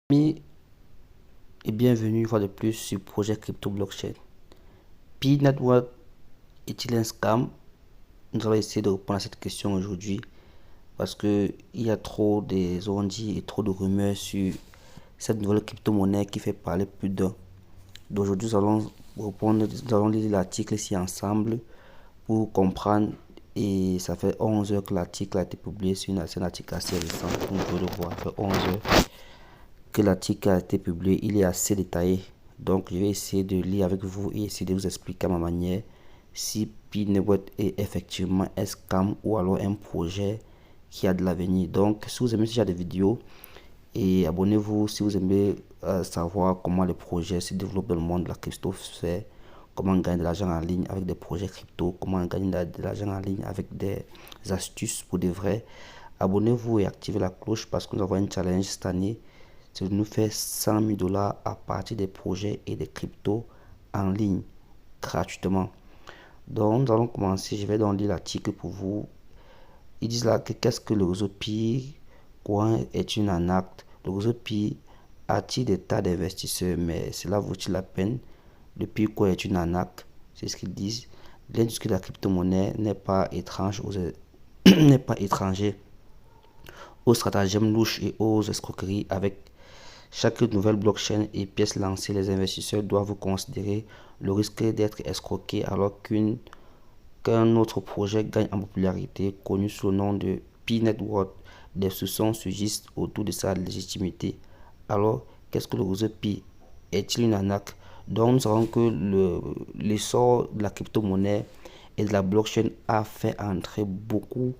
Amis et bienvenue une fois de plus sur Projet Crypto Blockchain. Pi Network est-il un scam? Nous allons essayer de répondre à cette question aujourd'hui parce que il y a trop de on-dit et trop de rumeurs sur cette nouvelle crypto-monnaie qui fait parler plus d'un. D'aujourd'hui, nous allons lire l'article ici ensemble pour comprendre. Et ça fait 11 heures que l'article a été publié sur un article assez récent, comme vous pouvez le voir. Ça fait 11 heures que l'article a été publié, il est assez détaillé. Donc, je vais essayer de lire avec vous et essayer de vous expliquer à ma manière si Pi Network est effectivement un scam ou alors un projet qui a de l'avenir. Donc, si vous aimez ce genre de vidéos, et abonnez-vous si vous aimez savoir comment les projets se développent dans le monde de la crypto, comment gagner de l'argent en ligne avec des projets crypto, comment gagner de l'argent en ligne avec des astuces pour de vrai. Abonnez-vous et activez la cloche parce que nous avons un challenge cette année. C'est de nous faire 100 000 dollars à partir des projets et des cryptos en ligne gratuitement. Donc, nous allons commencer. Je vais donc lire l'article pour vous. Ils disent là que qu'est-ce que le réseau Pi, quoi est une arnaque. Le réseau Pi attire des tas d'investisseurs, mais cela vaut-il la peine? Le Pi quoi est une arnaque, c'est ce qu'ils disent. L'industrie de la crypto-monnaie n'est pas étrange n'est pas étranger aux stratagèmes louches et aux escroqueries. Avec chaque nouvelle blockchain et pièce lancée, les investisseurs doivent considérer le risque d'être escroqués alors qu'un autre projet gagne en popularité, connu sous le nom de Pi Network. Des soupçons surgissent autour de sa légitimité. Alors, qu'est-ce que le réseau Pi? Est-il une arnaque? Donc, nous savons que l'essor de la crypto-monnaie et de la blockchain a fait entrer beaucoup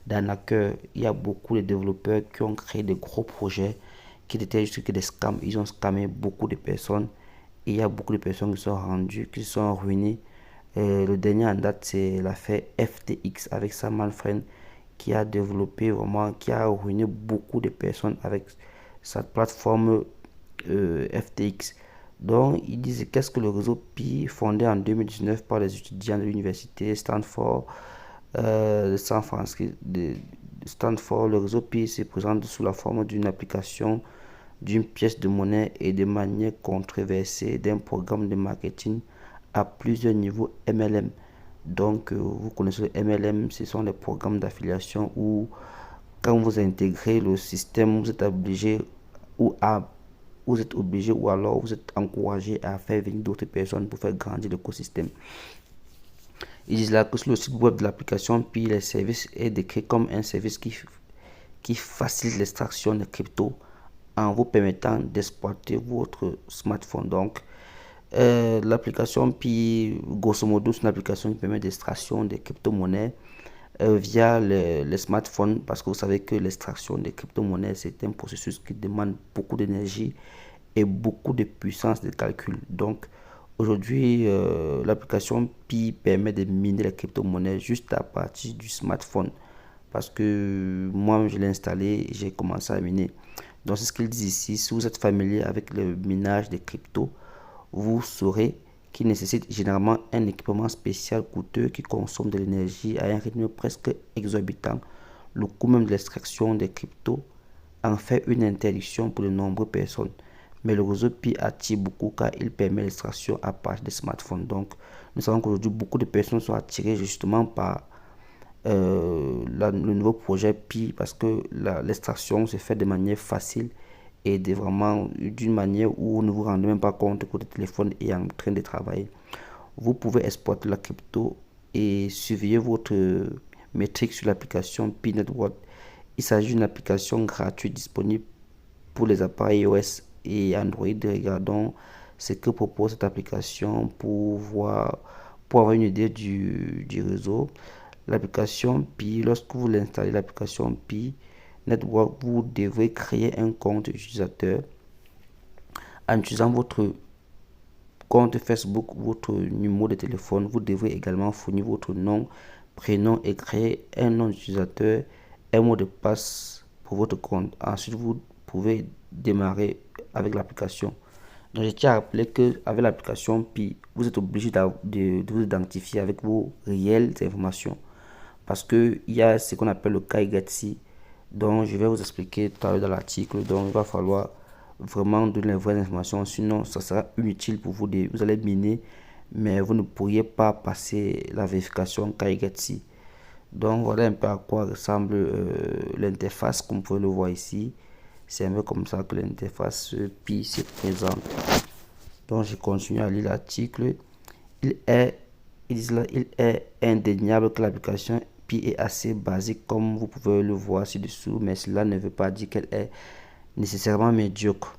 d'arnaqueurs. Il y a beaucoup de développeurs qui ont créé de gros projets qui étaient juste que des scams. Ils ont scammé beaucoup de personnes. Et il y a beaucoup de personnes qui sont rendues, qui sont ruinées. Le dernier en date, c'est l'affaire FTX avec Sam Friend qui a développé vraiment, qui a ruiné beaucoup de personnes avec sa plateforme FTX. Donc, ils disent qu'est-ce que le réseau Pi, fondé en 2019 par les étudiants de l'université Stanford, de San Francisco, de Stanford, le réseau Pi se présente sous la forme d'une application, d'une pièce de monnaie et de manière controversée d'un programme de marketing à plusieurs niveaux MLM. Donc, vous connaissez le MLM, ce sont les programmes d'affiliation où, quand vous intégrez le système, ou à, vous êtes obligé ou alors vous êtes encouragé à faire venir d'autres personnes pour faire grandir l'écosystème. Ils disent là que sur le site web de l'application, puis le service est décrit comme un service qui facilite l'extraction de crypto en vous permettant d'exploiter votre smartphone. Donc, l'application Pi, grosso modo, c'est une application qui permet d'extraction des crypto-monnaies via les smartphones, parce que vous savez que l'extraction des crypto-monnaies, c'est un processus qui demande beaucoup d'énergie et beaucoup de puissance de calcul. Donc, aujourd'hui, l'application Pi permet de miner les crypto-monnaies juste à partir du smartphone. Parce que moi, je l'ai installé et j'ai commencé à miner. Donc, c'est ce qu'ils disent ici. Si vous êtes familier avec le minage des cryptos, vous saurez qu'il nécessite généralement un équipement spécial coûteux qui consomme de l'énergie à un rythme presque exorbitant. Le coût même de l'extraction des cryptos en fait une interdiction pour de nombreuses personnes. Mais le réseau Pi attire beaucoup car il permet l'extraction à partir des smartphones. Donc, nous savons qu'aujourd'hui, beaucoup de personnes sont attirées justement par le nouveau projet Pi parce que l'extraction se fait de manière facile et vraiment d'une manière où vous ne vous rendez même pas compte que votre téléphone est en train de travailler. Vous pouvez exploiter la crypto et surveiller votre métrique sur l'application Pi Network. Il s'agit d'une application gratuite disponible pour les appareils iOS et Android. Regardons ce que propose cette application pour avoir une idée du réseau. L'application Pi, lorsque vous l'installez, l'application Pi Network, vous devrez créer un compte utilisateur en utilisant votre compte Facebook, votre numéro de téléphone. Vous devrez également fournir votre nom, prénom et créer un nom d'utilisateur, un mot de passe pour votre compte. Ensuite, vous pouvez démarrer avec l'application. Donc, je tiens à rappeler qu'avec l'application Pi, vous êtes obligé de vous identifier avec vos réelles informations. Parce qu'il y a ce qu'on appelle le KYC, dont je vais vous expliquer tout à l'heure dans l'article. Donc, il va falloir vraiment donner les vraies informations, sinon ça sera inutile pour vous. Vous allez miner, mais vous ne pourriez pas passer la vérification KYC. Donc voilà un peu à quoi ressemble l'interface, comme vous pouvez le voir ici. C'est un peu comme ça que l'interface Pi se présente. Donc je continue à lire l'article. Il est indéniable que l'application Pi est assez basique, comme vous pouvez le voir ci-dessous, mais cela ne veut pas dire qu'elle est nécessairement médiocre.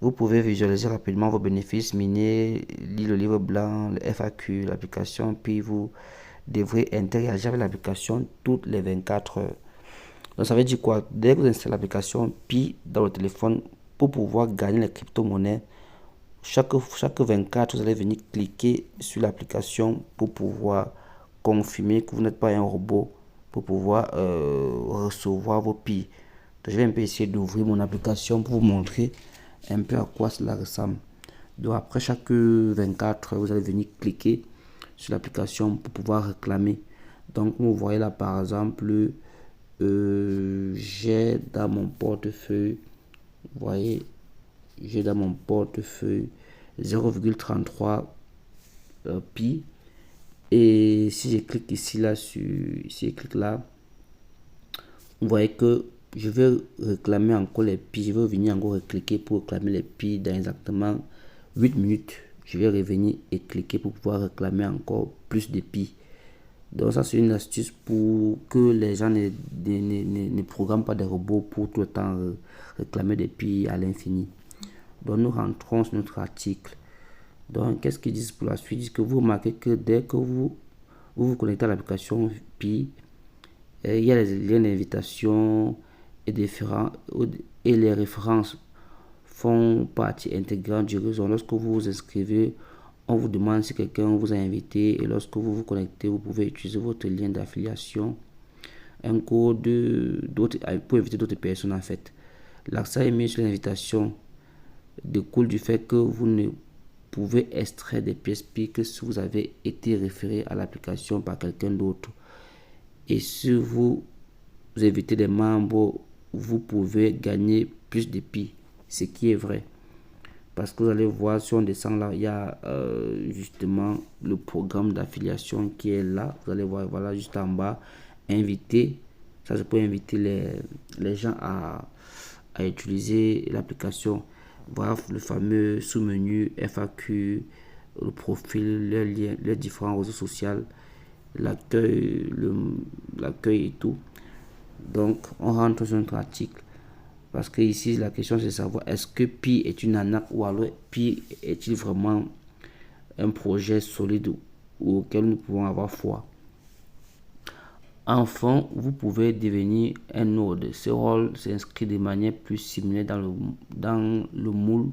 Vous pouvez visualiser rapidement vos bénéfices, miner, lire le livre blanc, le FAQ, l'application, puis vous devrez interagir avec l'application toutes les 24 heures. Donc ça veut dire quoi? Dès que vous installez l'application Pi dans le téléphone, pour pouvoir gagner les crypto-monnaies, chaque 24, vous allez venir cliquer sur l'application pour pouvoir confirmer que vous n'êtes pas un robot, pour pouvoir recevoir vos Pi. Donc, je vais un peu essayer d'ouvrir mon application pour vous montrer un peu à quoi cela ressemble. Donc après chaque 24 heures, vous allez venir cliquer sur l'application pour pouvoir réclamer. Donc vous voyez là par exemple, j'ai dans mon portefeuille, vous voyez, j'ai dans mon portefeuille 0,33 Pi. Et si je clique ici là, si je clique là, vous voyez que je vais réclamer encore les Pi. Je vais venir encore cliquer pour réclamer les Pi dans exactement 8 minutes. Je vais revenir et cliquer pour pouvoir réclamer encore plus de Pi. Donc ça c'est une astuce pour que les gens ne programment pas des robots pour tout le temps réclamer des Pi à l'infini. Donc nous rentrons sur notre article. Donc qu'est-ce qu'ils disent pour la suite? Ils disent que vous remarquez que dès que vous connectez à l'application Pi, il y a les liens d'invitation et les références font partie intégrante du réseau. Lorsque vous vous inscrivez, on vous demande si quelqu'un vous a invité, et lorsque vous vous connectez, vous pouvez utiliser votre lien d'affiliation, un code pour inviter d'autres personnes en fait. L'accès émis sur l'invitation découle du fait que vous ne pouvez extraire des pièces Pi que si vous avez été référé à l'application par quelqu'un d'autre. Et si vous invitez des membres, vous pouvez gagner plus de Pi, ce qui est vrai. Parce que vous allez voir, si on descend là, il y a justement le programme d'affiliation qui est là. Vous allez voir, voilà, juste en bas, inviter. Ça, je peux inviter les gens à utiliser l'application. Voilà le fameux sous-menu FAQ, le profil, les liens, les différents réseaux sociaux, l'accueil et tout. Donc, on rentre sur notre article. Parce que ici, la question c'est de savoir est-ce que Pi est une arnaque ou alors Pi est-il vraiment un projet solide auquel nous pouvons avoir foi. Enfin, vous pouvez devenir un node. Ce rôle s'inscrit de manière plus similaire dans le moule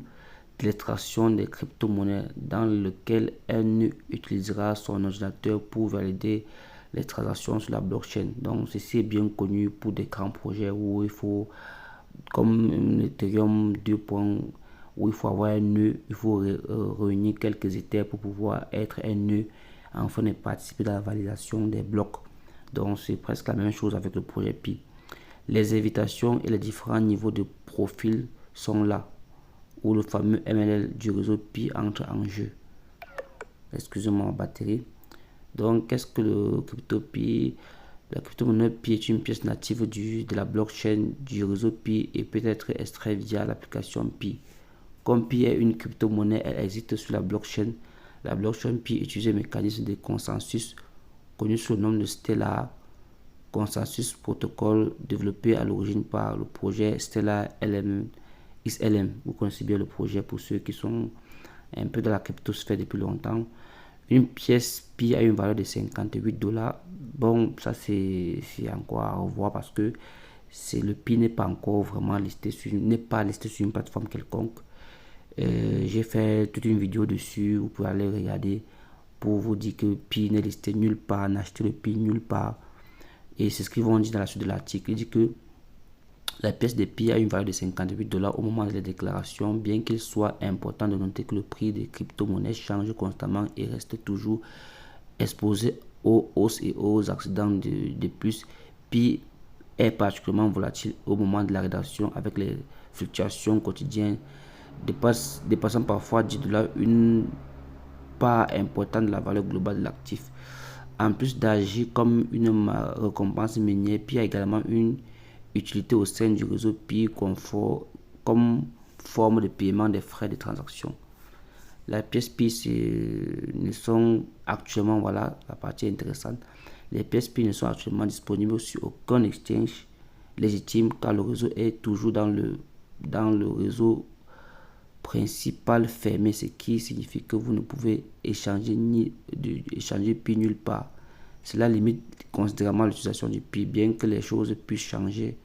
de l'extraction des crypto-monnaies dans lequel un nœud utilisera son ordinateur pour valider les transactions sur la blockchain. Donc, ceci est bien connu pour des grands projets où il faut, comme Ethereum 2. Où il faut avoir un nœud, il faut réunir quelques étapes pour pouvoir être un nœud afin de participer à la validation des blocs. Donc c'est presque la même chose avec le projet Pi. Les invitations et les différents niveaux de profil sont là, où le fameux MLL du réseau Pi entre en jeu. Excusez-moi ma batterie. Donc qu'est-ce que le crypto Pi? La crypto-monnaie Pi est une pièce native de la blockchain du réseau Pi et peut être extraite via l'application Pi. Comme Pi est une crypto-monnaie, elle existe sur la blockchain. La blockchain Pi utilise un mécanisme de consensus connu sous le nom de Stellar Consensus Protocol, développé à l'origine par le projet Stellar XLM. Vous connaissez bien le projet pour ceux qui sont un peu dans la cryptosphère depuis longtemps. Une pièce Pi a une valeur de $58. Bon, ça c'est encore à revoir parce que le Pi n'est pas encore vraiment listé sur une plateforme quelconque. J'ai fait toute une vidéo dessus, vous pouvez aller regarder pour vous dire que Pi n'est listé nulle part, n'achetez le Pi nulle part. Et c'est ce qu'ils vont dire dans la suite de l'article. Il dit que la pièce de Pi a une valeur de $58 au moment de la déclaration, bien qu'il soit important de noter que le prix des crypto-monnaies change constamment et reste toujours exposé aux hausses et aux accidents. De plus, Pi est particulièrement volatile au moment de la rédaction avec les fluctuations quotidiennes, dépassant parfois 10 dollars une part importante de la valeur globale de l'actif. En plus d'agir comme une récompense minière, Pi a également une utilité au sein du réseau Pi comme forme de paiement des frais de transaction. Les pièces Pi ne sont actuellement, voilà la partie intéressante, les pièces Pi ne sont actuellement disponibles sur aucun exchange légitime car le réseau est toujours dans le réseau principal fermé, ce qui signifie que vous ne pouvez échanger Pi nulle part. Cela limite considérablement l'utilisation du Pi, bien que les choses puissent changer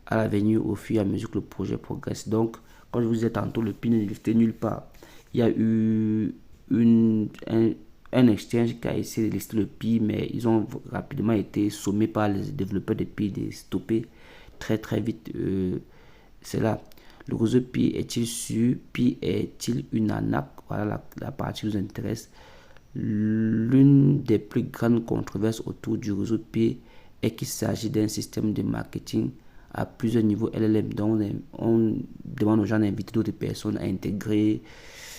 à l'avenir au fur et à mesure que le projet progresse. Donc, comme je vous disais tantôt, le Pi n'est listé nulle part. Il y a eu un exchange qui a essayé de lister le Pi, mais ils ont rapidement été sommés par les développeurs de Pi de stopper très très vite cela. Le réseau Pi est-il sûr? Pi est-il une arnaque? Voilà la partie qui nous intéresse. L'une des plus grandes controverses autour du réseau Pi est qu'il s'agit d'un système de marketing à plusieurs niveaux LLM, dont on demande aux gens d'inviter d'autres personnes à intégrer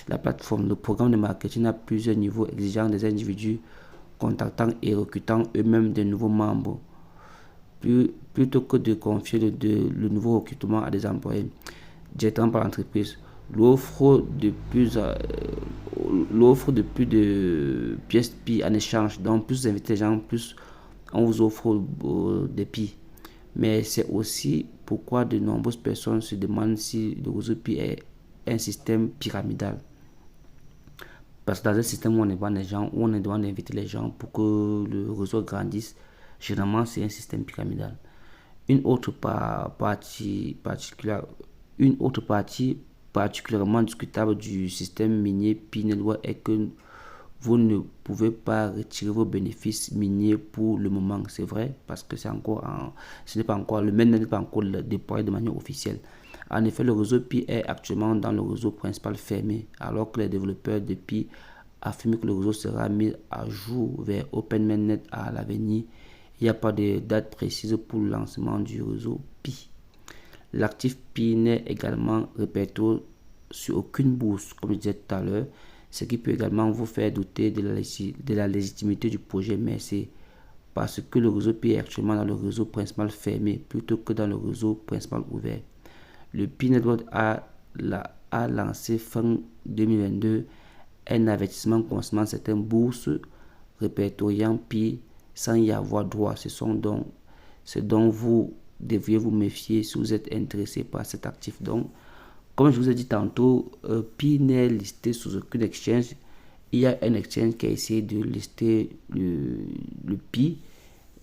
la plateforme. Le programme de marketing a plusieurs niveaux exigeant des individus contactant et recrutant eux-mêmes de nouveaux membres, plutôt que de confier le nouveau recrutement à des employés directement par l'entreprise. L'offre de plus de pièces Pi en échange. Donc plus vous invitez les gens, plus on vous offre des Pi. Mais c'est aussi pourquoi de nombreuses personnes se demandent si le réseau Pi est un système pyramidal. Parce que dans un système où on demande les gens, où on demande d'inviter les gens pour que le réseau grandisse, généralement c'est un système pyramidal. Une autre partie particulièrement discutable du système minier Pi Network est que vous ne pouvez pas retirer vos bénéfices miniers pour le moment. C'est vrai, parce que le mainnet n'est pas encore déployé de manière officielle. En effet, le réseau Pi est actuellement dans le réseau principal fermé, alors que les développeurs de Pi affirment que le réseau sera mis à jour vers OpenMainnet à l'avenir. Il n'y a pas de date précise pour le lancement du réseau Pi. L'actif Pi n'est également répertorié sur aucune bourse, comme je disais tout à l'heure, ce qui peut également vous faire douter de la légitimité du projet, mais c'est parce que le réseau Pi est actuellement dans le réseau principal fermé plutôt que dans le réseau principal ouvert. Le Pi Network a lancé fin 2022 un avertissement concernant certaines bourses répertoriant Pi sans y avoir droit. Ce dont vous devriez vous méfier si vous êtes intéressé par cet actif. Donc, comme je vous ai dit tantôt, Pi n'est listé sous aucune exchange. Il y a un exchange qui a essayé de lister le Pi.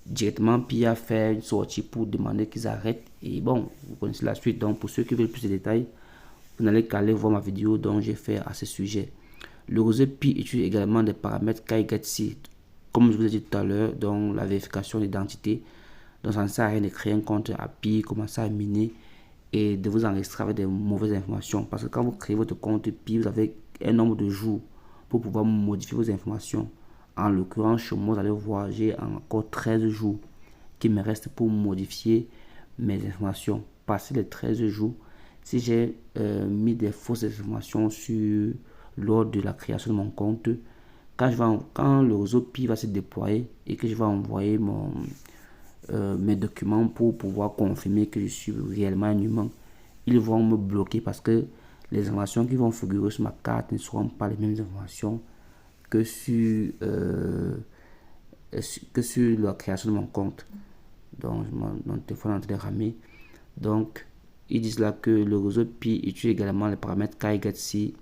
Directement, Pi a fait une sortie pour demander qu'ils arrêtent. Et bon, vous connaissez la suite. Donc, pour ceux qui veulent plus de détails, vous n'allez qu'à aller voir ma vidéo dont j'ai fait à ce sujet. Le réseau Pi utilise également des paramètres KYC, comme je vous ai dit tout à l'heure, dont la vérification d'identité. Donc, ça ne sert à rien de créer un compte à Pi, commencer à miner et de vous enregistrer avec des mauvaises informations. Parce que quand vous créez votre compte Pi, vous avez un nombre de jours pour pouvoir modifier vos informations. En l'occurrence, chez moi, vous allez voir, j'ai encore 13 jours qui me restent pour modifier mes informations. Passé les 13 jours, si j'ai mis des fausses informations lors de la création de mon compte, quand le réseau Pi va se déployer et que je vais envoyer mes documents pour pouvoir confirmer que je suis réellement un humain, ils vont me bloquer parce que les informations qui vont figurer sur ma carte ne seront pas les mêmes informations que sur la création de mon compte. Donc, mon téléphone est en train de ramer. Donc, ils disent là que le réseau Pi utilise également les paramètres KYC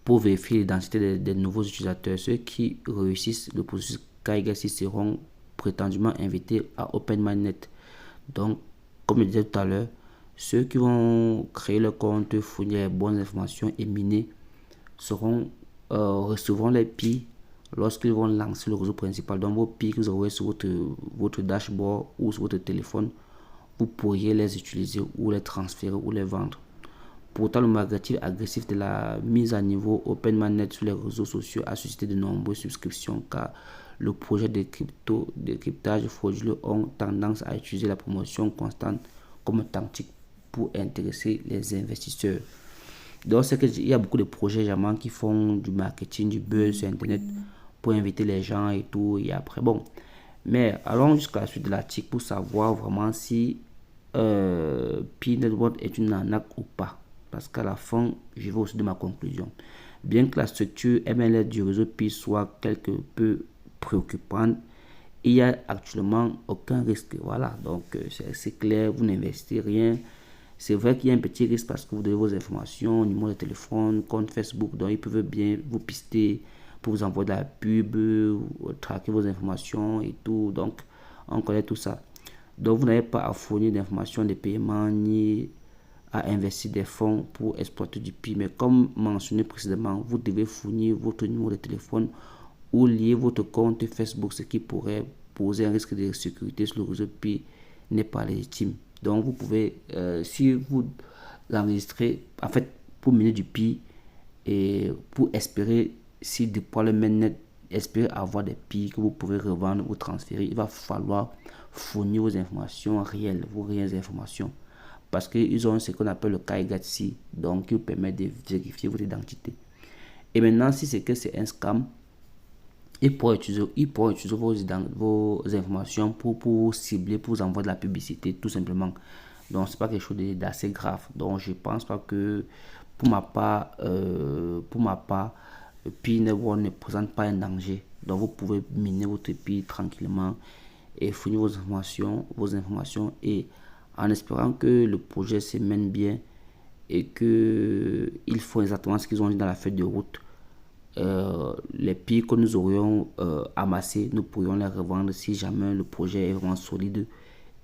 pour vérifier l'identité des nouveaux utilisateurs. Ceux qui réussissent le processus KYC seront prétendument invités à OpenMainnet. Donc, comme je disais tout à l'heure, ceux qui vont créer le compte, fournir les bonnes informations et miner recevront les Pi lorsqu'ils vont lancer le réseau principal. Donc, vos Pi que vous aurez sur votre dashboard ou sur votre téléphone, vous pourriez les utiliser ou les transférer ou les vendre. Pourtant, le marketing agressif de la mise à niveau OpenMainnet sur les réseaux sociaux a suscité de nombreuses subscriptions car le projet de cryptage frauduleux ont tendance à utiliser la promotion constante comme tactique pour intéresser les investisseurs. Donc, c'est qu'il y a beaucoup de projets également qui font du marketing, du buzz sur Internet pour inviter les gens et tout. Et après, bon. Mais allons jusqu'à la suite de l'article pour savoir vraiment si P-Network est une arnaque ou pas. Parce qu'à la fin, je vais aussi de ma conclusion. Bien que la structure MLR du réseau Pi soit quelque peu préoccupante, il n'y a actuellement aucun risque. Voilà, donc c'est clair, vous n'investissez rien. C'est vrai qu'il y a un petit risque parce que vous donnez vos informations, numéro de téléphone, compte Facebook, donc ils peuvent bien vous pister pour vous envoyer de la pub, traquer vos informations et tout. Donc, on connaît tout ça. Donc, vous n'avez pas à fournir d'informations de paiement ni à investir des fonds pour exploiter du Pi. Mais comme mentionné précédemment, vous devez fournir votre numéro de téléphone ou lier votre compte Facebook, ce qui pourrait poser un risque de sécurité sur le réseau Pi n'est pas légitime. Donc, vous pouvez, si vous l'enregistrez, en fait, pour miner du Pi et pour espérer, si déploie le mainnet, espérer avoir des Pi que vous pouvez revendre ou transférer, il va falloir fournir vos informations réelles, vos réelles informations. Parce qu'ils ont ce qu'on appelle le KYC, donc qui vous permet de vérifier votre identité. Et maintenant, si c'est que c'est un scam, ils pourront utiliser vos informations pour cibler, pour vous envoyer de la publicité, tout simplement. Donc, c'est pas quelque chose d'assez grave. Donc, je pense pas que, pour ma part, Pi Network ne présente pas un danger. Donc, vous pouvez miner votre Pi tranquillement et fournir vos informations et en espérant que le projet se mène bien et que ils font exactement ce qu'ils ont dit dans la feuille de route. Les Pi que nous aurions amassés, nous pourrions les revendre si jamais le projet est vraiment solide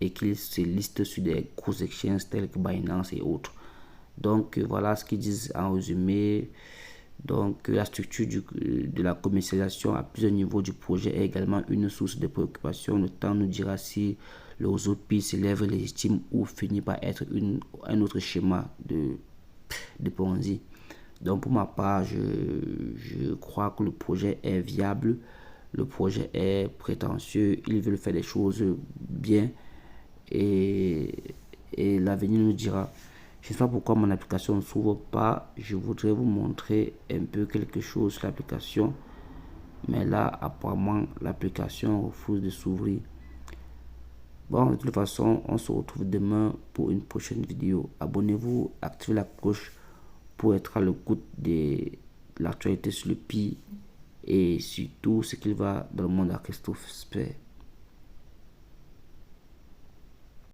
et qu'il se liste sur des grosses exchanges tels que Binance et autres. Donc voilà ce qu'ils disent en résumé. Donc la structure de la commercialisation à plusieurs niveaux du projet est également une source de préoccupation. Le temps nous dira si le réseau Pi s'élève légitime ou finit par être un autre schéma de Ponzi. Donc pour ma part, je crois que le projet est viable, le projet est prétentieux, ils veulent faire des choses bien et, et l'avenir nous dira. Je ne sais pas pourquoi mon application ne s'ouvre pas, je voudrais vous montrer un peu quelque chose sur l'application, mais là apparemment l'application refuse de s'ouvrir. Bon, de toute façon, on se retrouve demain pour une prochaine vidéo. Abonnez-vous, activez la cloche pour être à l'écoute de l'actualité sur le Pi et surtout ce qu'il va dans le monde à Christophe Spère.